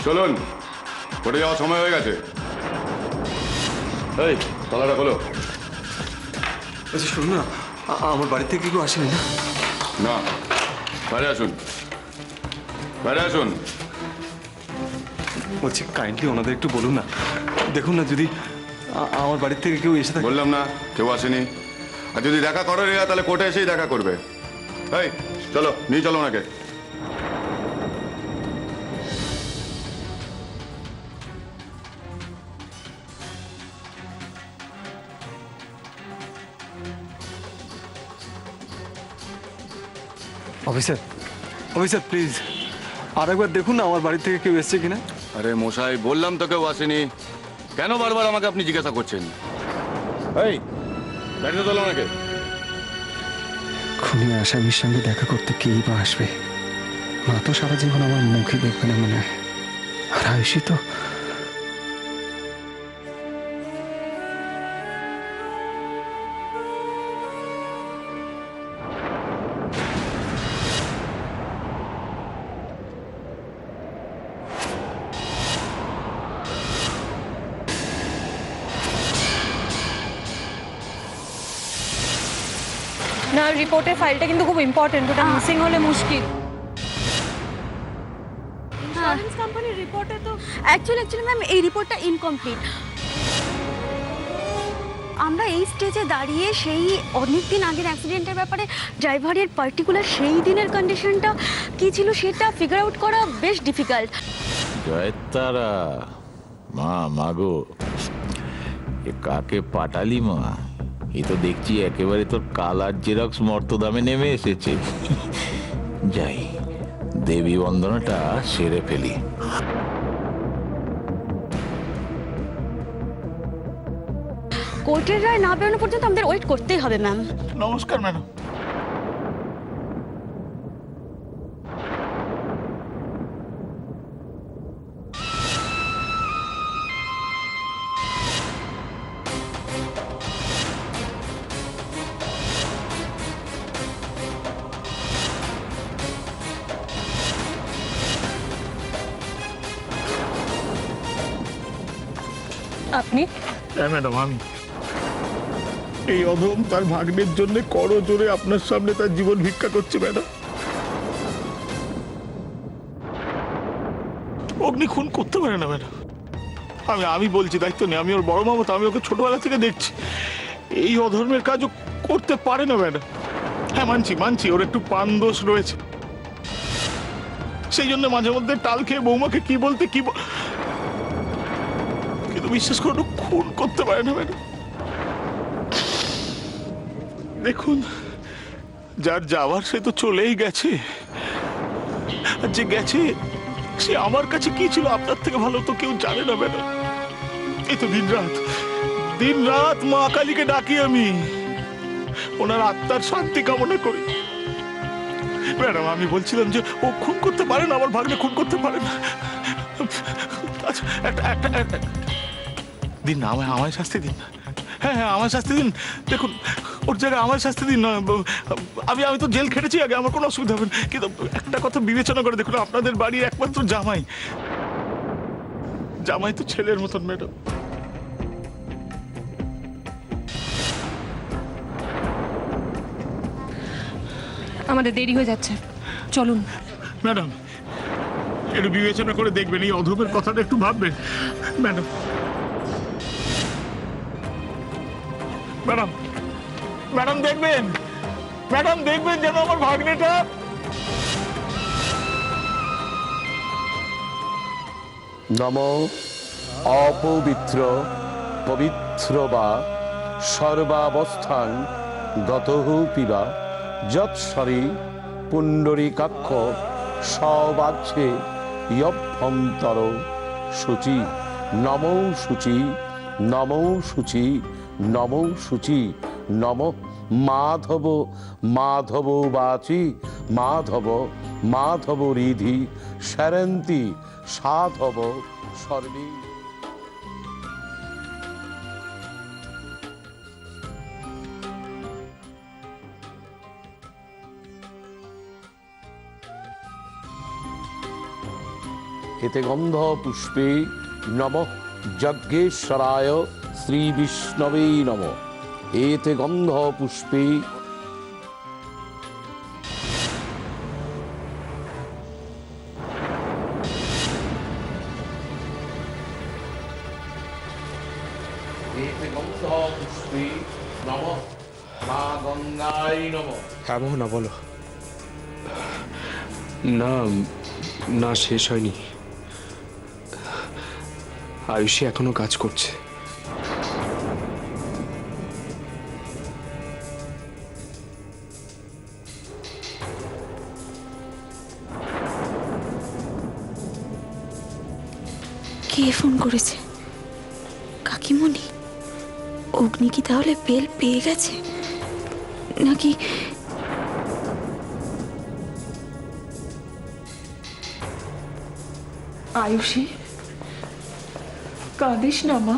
চলুন, কোর্টে যাওয়ার সময় হয়ে গেছে। এই তলাটা খোলো। আচ্ছা শুনুন না, আমার বাড়ি থেকে কেউ আসেনি না? না, বাইরে আসুন, বাইরে আসুন। বলছি কাইন্ডলি ওনাদের একটু বলুন না, দেখুন না যদি আমার বাড়ির থেকে কেউ এসে থাকে। বললাম না কেউ আসেনি, আর যদি দেখা করে রিয়া তাহলে কোর্টে এসেই দেখা করবে। এই চলো, নিয়ে চলো ওনাকে। অফিসার, অফিসার প্লিজ আর একবার দেখুন না আমার বাড়ি থেকে কেউ এসছে কিনা। আরে মশাই, বললাম তো কেউ আসেনি, কেন বারবার আমাকে আপনি জিজ্ঞাসা করছেন? এই গাড়িতে তোলো ওনাকে। খুনি আসামির সঙ্গে দেখা করতে কেই বা আসবে? মা তো সারা জীবন আমার মুখে দেখবে না মনে হয়। আর আয়ুষি তো না, রিপোর্টের ফাইলটা কিন্তু খুব ইম্পর্টেন্ট, ওটা মিসিং হলে মুশকিল। ইন্স্যুরেন্স কোম্পানির রিপোর্টে তো অ্যাকচুয়ালি ম্যাম এই রিপোর্টটা ইনকমপ্লিট। আমরা এই স্টেজে দাঁড়িয়ে সেই অনেক দিন আগের অ্যাক্সিডেন্টের ব্যাপারে ড্রাইভারের পার্টিকুলার সেই দিনের কন্ডিশনটা কী ছিল সেটা ফিগার আউট করা বেশ ডিফিকাল্ট। জয়তারা, মা মাগো, এ কাকে পাঠালি মা? এই তো দেখছি একেবারে তোর কালার জেরক্স মর্তদামে নেমে এসেছে। যাই, দেবী বন্দনাটা সেরে ফেলি। কোর্টের রায় না বেরোনো পর্যন্ত আমাদের ওয়েট করতেই হবে ম্যাম। নমস্কার ম্যাডাম। আপনি? হ্যাঁ ম্যাডাম, আমি। এই অধম তার ভাগ্নের জন্য করো জোরে আপনার সামনে তার জীবন ভিক্ষা করছে ম্যাডাম। অগ্নি খুন করতে পারে না ম্যাডাম। আমি বলছি, দায়িত্ব নেই, আমি ওর বড় মামা, তো আমি ওকে ছোটবেলা থেকে দেখছি। এই অধর্মের কাজও করতে পারে না ম্যাডাম। হ্যাঁ মানছি ওর একটু পান দোষ রয়েছে, সেই জন্য মাঝে মধ্যে টাল খেয়ে বৌমাকে কি বলতে কিন্তু বিশ্বাস করুন খুন করতে পারে না ম্যাডাম। দেখুন, যার যাওয়ার সে তো চলেই গেছে, আর যে গেছে সে আমার কাছে কি ছিল আপনার থেকে ভালো তো কেউ জানে না ম্যাডাম। এই তো দিন রাত মা কালীকে ডাকি আমি, ওনার আত্মার শান্তি কামনা করি। ম্যাডাম আমি বলছিলাম যে ও খুন করতে পারে না, আমার ভাগ্নে খুন করতে পারে না। আচ্ছা একটা দিন না, আমায় শাস্তি দিন। হ্যাঁ আমার শাস্তি দিন। দেখুন, ওর জায়গায় আমার শাস্তি দিন না। আমি তো জেল খেটেছি আগে, আমার কোনো অসুবিধা হবে না, কিন্তু একটা কথা বিবেচনা করে দেখুন, আপনাদের বাড়ির একমাত্র জামাই তো ছেলের মতন ম্যাডাম। আমাদের দেরি হয়ে যাচ্ছে, চলুন। ম্যাডাম একটু বিবেচনা করে দেখবেন, এই অধমের কথাটা একটু ভাববেন ম্যাডাম। ম্যাডাম দেখবেন যেন আমার ভাগ্নেটা। নম অপবিত্র পবিত্র বা সর্বাবস্থান গতঃ পিবা যৎসরি পুণ্ডরীকাক্ষ সবাচ্ছে ইয়ভ্যন্তর শুচি নমো শুচি নমো শুচি নমো শুচি নম মাধব মাধব বাচি মাধব মাধব রিধি শরন্তি সাধব সর্বী। এতে গন্ধ পুষ্পে নমঃ যজ্ঞেশ্বরায় শ্রী বিষ্ণবে নমঃ। এতে গন্ধ পুষ্পে এতে গন্ধ পুষ্পে নমঃ মা গঙ্গায় নমঃ। হ্যাঁ মোহনা বলো। না না, শেষ হয়নি। আয়ুষী এখনো কাজ করছে। কে ফোন করেছে? কাকিমণি? অগ্নি কি তাহলে বেল পেয়ে গেছে নাকি? আয়ুষী, কাঁদিস না মা।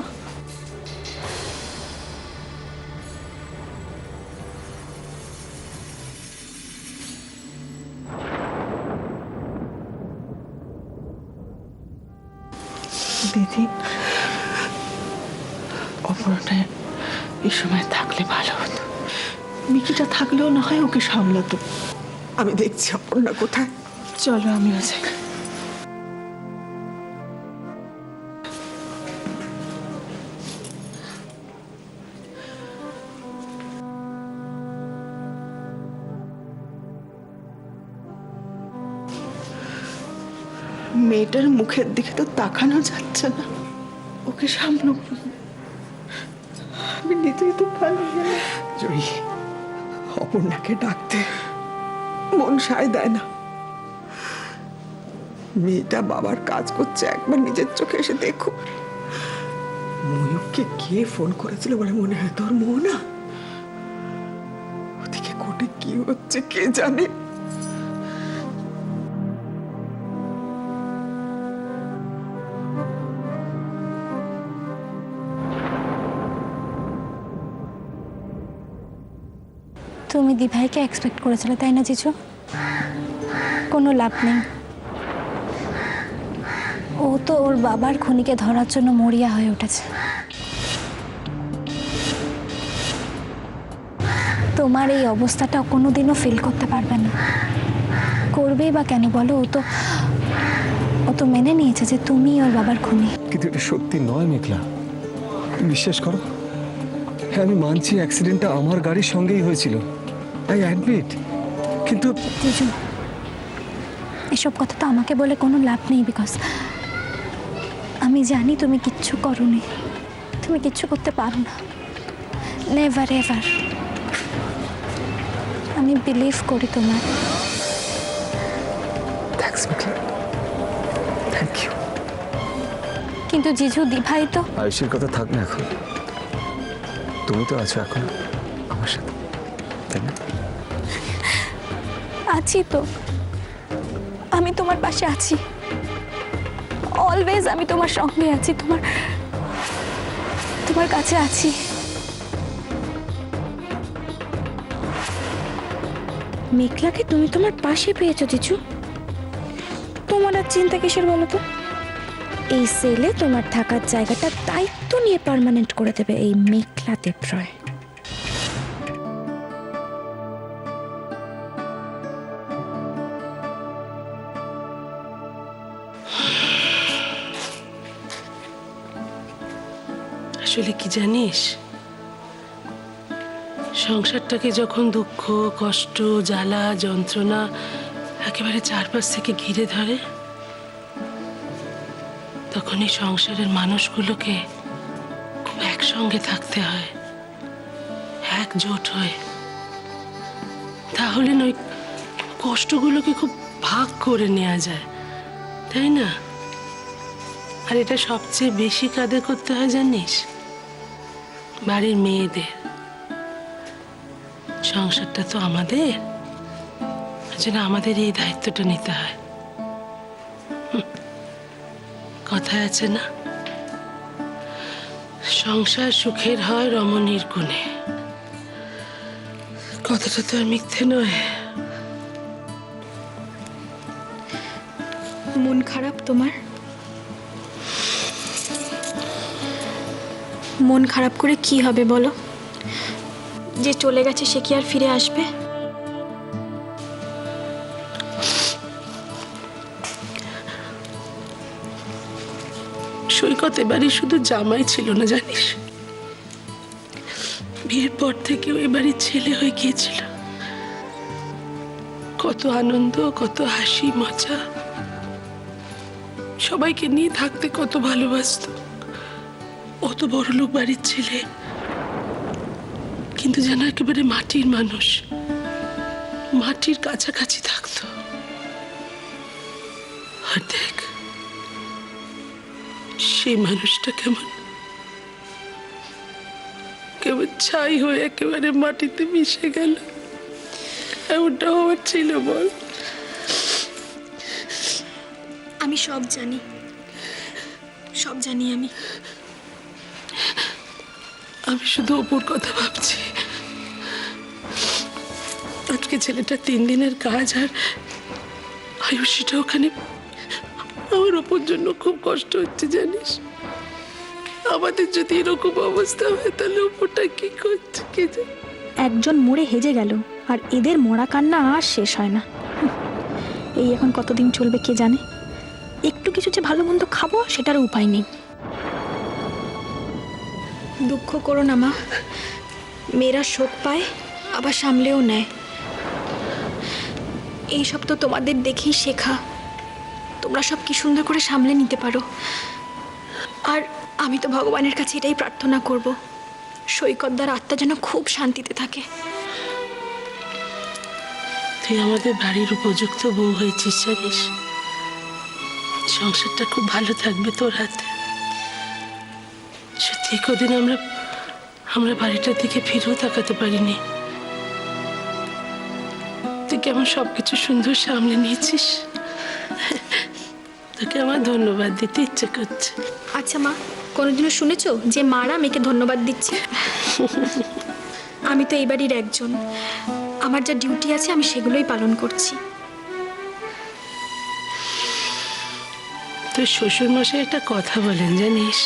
দিদি, অপর্ণা এই সময় থাকলে ভালো হতো। মিকিটা থাকলেও না হয় ওকে সামলাতো। আমি দেখছি অপর্ণা কোথায়। চলো আমিও যাই। মেয়েটার মুখের দিকে তো তাকানো যাচ্ছে না। ওকে সামনে আমি নিজেই তো ভালো জানি। জয়ী, অপর্ণাকে ডাকতে মন সায় দেয় না। মেয়েটা বাবার কাজ করছে, একবার নিজের চোখে এসে দেখো। ময়ূরকে কে ফোন করেছিল বলে মনে হয় তোর মোহনা? ওদিকে কোর্টে কি হচ্ছে কে জানে। তুমি দিভাইকে এক্সপেক্ট করেছিলে তাই না জিজু? কোনো লাভ নেই। ও তো ওর বাবার খুনিকে ধরার জন্য মরিয়া হয়ে উঠেছে। তোমার এই অবস্থাটা কোনোদিনও ফিল করতে পারবে না। করবেই বা কেন বলো? ও তো মেনে নিয়েছে যে তুমি ওর বাবার খুনি। কিন্তু এটা সত্যি নয় মেঘলা, বিশ্বাস করো। হ্যাঁ, আমি মানছি অ্যাক্সিডেন্টটা আমার গাড়ির সঙ্গেই হয়েছিল, আই অ্যাডমিট। কিন্তু জিজু, এসব কথা তো আমাকে বলে কোনো লাভ নেই, বিকজ আমি জানি তুমি কিচ্ছু করোনি, তুমি কিচ্ছু করতে পারো না। Never ever. আমি বিলিভ করি তোমার। Thanks Meghla, thank you. কিন্তু জিজু, দিভাই তো। আয়ুষের কথা থাক না এখন, তুমি তো আছো এখন আমার সাথে, তাই না? আছি তো, আমি তোমার পাশে আছি। অলওয়েজ আমি তোমার সঙ্গে আছি, তোমার কাছে আছি। মেঘলাকে তুমি তোমার পাশে পেয়েছো জিজু। তোমার আর চিন্তা কিসের বলো তো? এই সেলে তোমার থাকার জায়গাটা দায়িত্ব নিয়ে পার্মানেন্ট করে দেবে এই মেঘলা দেবরয়। আসলে কি জানিস, সংসারটাকে যখন দুঃখ, কষ্ট, জ্বালা, যন্ত্রণা একেবারে চারপাশ থেকে ঘিরে ধরে, তখন এই সংসারের মানুষগুলোকে খুব একসঙ্গে থাকতে হয়, একজোট হয়ে। তাহলে নয় কষ্টগুলোকে খুব ভাগ করে নেওয়া যায়, তাই না? আর এটা সবচেয়ে বেশি কাদের করতে হয় জানিস? বাড়ির মেয়েদের। সংসারটা তো আমাদের, যেন আমাদের এই দায়িত্বটা নিতে হয়। কথায় আছে না, সংসার সুখের হয় রমণীর গুণে। কথাটা তো আর মিথ্যে নয়। মন খারাপ তোমার? মন খারাপ করে কি হবে বলো? যে চলে গেছে সে কি আর ফিরে আসবে? সৈকত এবারে শুধু জামাই ছিল না জানিস, বিয়ের পর থেকেও এবারে ছেলে হয়ে গিয়েছিল। কত আনন্দ, কত হাসি মজা, সবাইকে নিয়ে থাকতে কত ভালোবাসতো। অত বড় লোক বাড়ির ছেলে, কিন্তু যেন একেবারে মাটির মানুষ, মাটির কাছাকাছি থাকতো। আর দেখ সেই মানুষটা কেমন কেমন ছাই হয়ে একেবারে মাটিতে মিশে গেল। এমনটা হওয়ার ছিল বল? আমি সব জানি, সব জানি আমি। আমি শুধু অপুর কথা ভাবছি। আজকে ছেলেটা 3 দিনের কাজ, আর আয়ুষীটা ওখানে। আমার অপুর জন্য খুব কষ্ট হচ্ছে জানিস। আমাদের যদি এরকম অবস্থা হয় তাহলে অপুরটা কি করছে কে জানে। একজন মরে হেজে গেল, আর এদের মরা কান্না আর শেষ হয় না। এই এখন কতদিন চলবে কে জানে। একটু কিছু যে ভালো মন্দ খাবো সেটারও উপায় নেই। দুঃখ করো না মা, মেয়েরা শোক পায় আবার সামলেও নেয়। এইসব তো তোমাদের দেখেই শেখা। তোমরা সব কি সুন্দর করে সামলে নিতে পারো। আর আমি তো ভগবানের কাছে এটাই প্রার্থনা করব, সৈকতদার আত্মা যেন খুব শান্তিতে থাকে। তুই আমাদের বাড়ির উপযুক্ত বউ হয়েছিস জানিস। সংসারটা খুব ভালো থাকবে তোর হাতে। সত্যি কদিন আমরা বাড়িটার দিকে ফিরেও তাকাতে পারিনি। তুই কেমন সবকিছু সুন্দর সামলে নিয়েছিস। তোকে আমার ধন্যবাদ দিতে ইচ্ছে করছে। আচ্ছা মা, কোনোদিনও শুনেছো যে মারা মেয়েকে ধন্যবাদ দিচ্ছে? আমি তো এই বাড়ির একজন, আমার যা ডিউটি আছে আমি সেগুলোই পালন করছি। তোর শ্বশুরমশাই একটা কথা বলেন জানিস,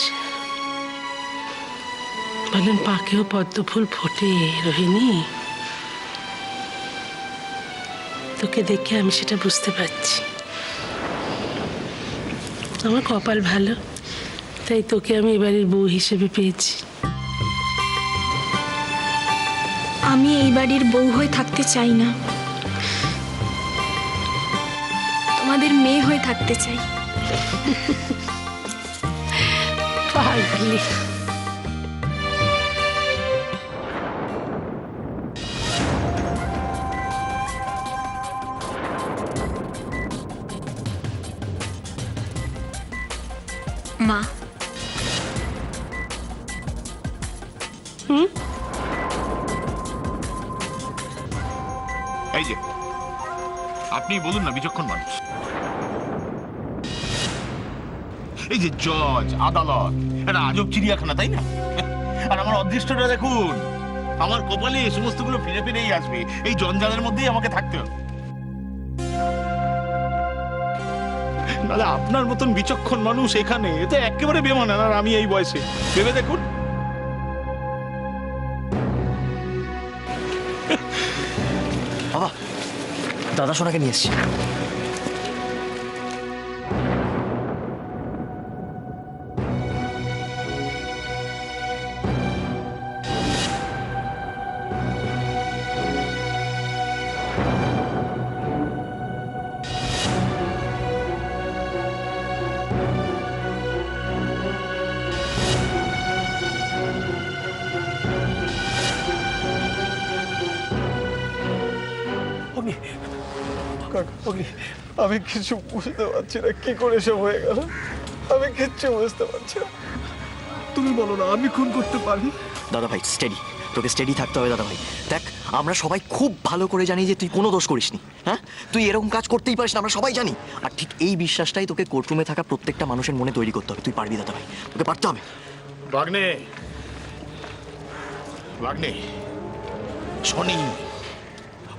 বলেন পাকেও পদ্ম ফুল ফোটে রোহিণী। তোকে দেখে আমি সেটা বুঝতে পারছি। আমার কপাল ভালো, তাই তোকে আমি এবারের বউ হিসেবে পেয়েছি। আমি এই বাড়ির বউ হয়ে থাকতে চাই না, তোমাদের মেয়ে হয়ে থাকতে চাই। পাগলি। মা, এই যে আপনি বলুন না, বিচক্ষণ মানুষ। এই যে জজ, আদালত, এটা আজব চিড়িয়াখানা, তাই না? আর আমার অদৃষ্টটা দেখুন, আমার কপালে এই সমস্তগুলো ফিরে ফিরেই আসবে। এই জঞ্জালের মধ্যেই আমাকে থাকতে হবে। নাহলে আপনার মতন বিচক্ষণ মানুষ এখানে তো একেবারে বেমানান। আর আমি এই বয়সে, ভেবে দেখুন। বাবা, দাদা সোনাকে নিয়ে এসছি। আমি কিছু বুঝতে পারছি না কি করে সব হয়ে গেল। আমি কিচ্ছু বুঝতে পারছি না। তুমি বলো না, আমি খুন করতে পারি? দাদা ভাই স্টেডি, তোকে স্টেডি থাকতে হবে দাদা ভাই। দেখ, আমরা সবাই খুব ভালো করে জানি যে তুই কোনো দোষ করিসনি। হ্যাঁ, তুই এরকম কাজ করতেই পারিস না, আমরা সবাই জানি। আর ঠিক এই বিশ্বাসটাই তোকে কোর্টরুমে থাকা প্রত্যেকটা মানুষের মনে তৈরি করতে হবে। তুই পারবি দাদা ভাই, তোকে পারতে হবে। ভাগ্নে, ভাগ্নে, শনি,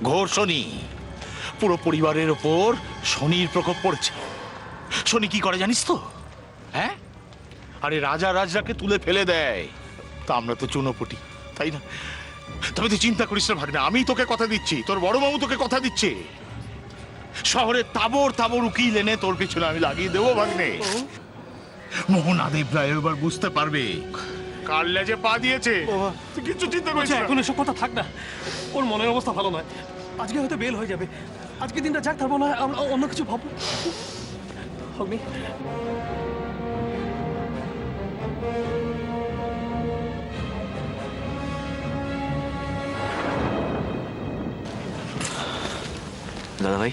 ঘোর শনি, পুরো পরিবারের ওপর শনির প্রকোপ পড়ছে। শনি কি করে জানিস তো? হ্যাঁ, আরে রাজা রাজরাকে তুলে ফেলে দেয়। তা আমরা তো চুনোপুটি, তাই না? তবে তুই চিন্তা করিস না ভাগ্নে, আমি তোকে কথা দিচ্ছি, তোর বড় মামু তোকে কথা দিচ্ছে, শহরে তাবর তাবর উকিল এনে তোর পিছনে আমি লাগিয়ে দেবো ভাগ্নে। মোহন আদেব রায় এবার বুঝতে পারবে কার লেজে পা দিয়েছে। তুই কিচ্ছু চিন্তা করিস না। এখন এসব কথা থাক না, ওর মনের অবস্থা ভালো নয়। আজকে হয়তো বেল হয়ে যাবে, আজকে দিনটা যাক, তারপর না আমরা অন্য কিছু ভাববো। অগ্নি, দাদা ভাই,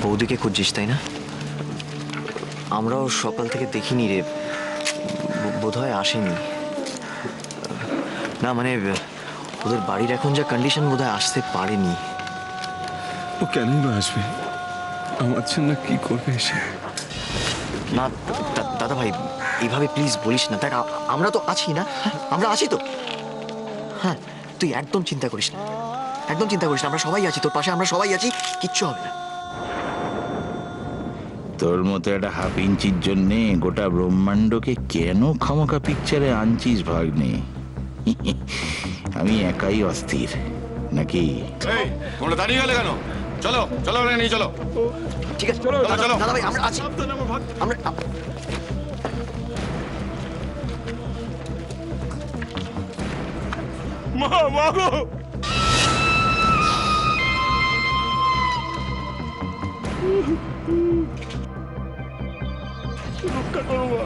বৌদিকে খুঁজছিস তাই না? আমরাও সকাল থেকে দেখিনি রে, বোধহয় আসেনি। না মানে ওদের বাড়ির এখন যা কন্ডিশন, বোধহয় আসতে পারেনি। ও কেনই বা আসবে? আমার জন্য কি করবে এসে? না দাদা ভাই, এইভাবে প্লিজ বলিস না। দেখ আমরা তো আছি না, আমরা আছি তো। হ্যাঁ, তুই একদম চিন্তা করিস না, একদম চিন্তা করিস না, আমরা সবাই আছি তোর পাশে, আমরা সবাই আছি, কিচ্ছু হবে না। তোর মতো একটা হাফ ইঞ্চির জন্য গোটা ব্রহ্মাণ্ডকে কেন খামাখা পিকচারে আনছিস ভাগ্নে? আমি একাই অস্থির নাকি? এই তোমরা দাঁড়িয়ে গেলে কেন? চলো চলো, ওখানে নিয়ে চলো। ঠিক আছে চলো। দাদা ভাই, আমরা আছি, আমরা মা গো, রক্ষা করো মা।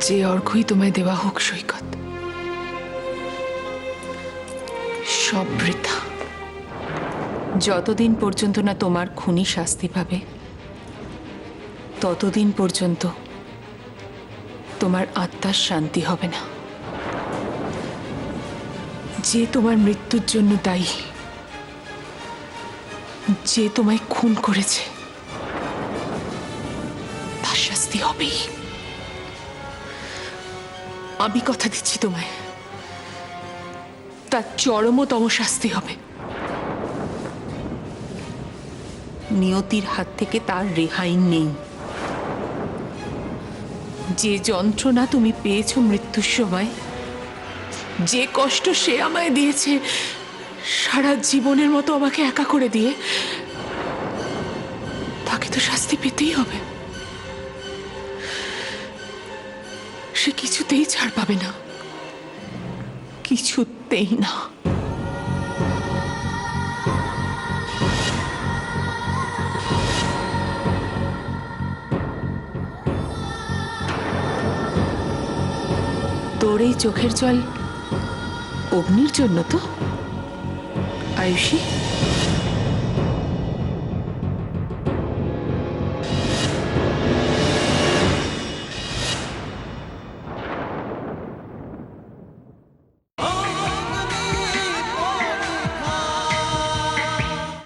যে অর্ঘ্যই তোমায় দেওয়া হোক সৈকত, সব বৃথা। যতদিন পর্যন্ত না তোমার খুনি শাস্তি পাবে, ততদিন পর্যন্ত তোমার আত্মার শান্তি হবে না। যে তোমার মৃত্যুর জন্য দায়ী, যে তোমায় খুন করেছে, তার শাস্তি হবেই। আমি কথা দিচ্ছি তোমায়, তার চরমতম শাস্তি হবে। নিয়তির হাত থেকে তার রেহাই নেই। যে যন্ত্রণা তুমি পেয়েছো মৃত্যুর সময়, যে কষ্ট সে আমায় দিয়েছে সারা জীবনের মতো আমাকে একা করে দিয়ে, তাকে তো শাস্তি পেতেই হবে। সে কিছুতেই ছাড় পাবে না, কিছুতেই না। তোর এই চোখের জল অগ্নির জন্য তো, আয়ুষী?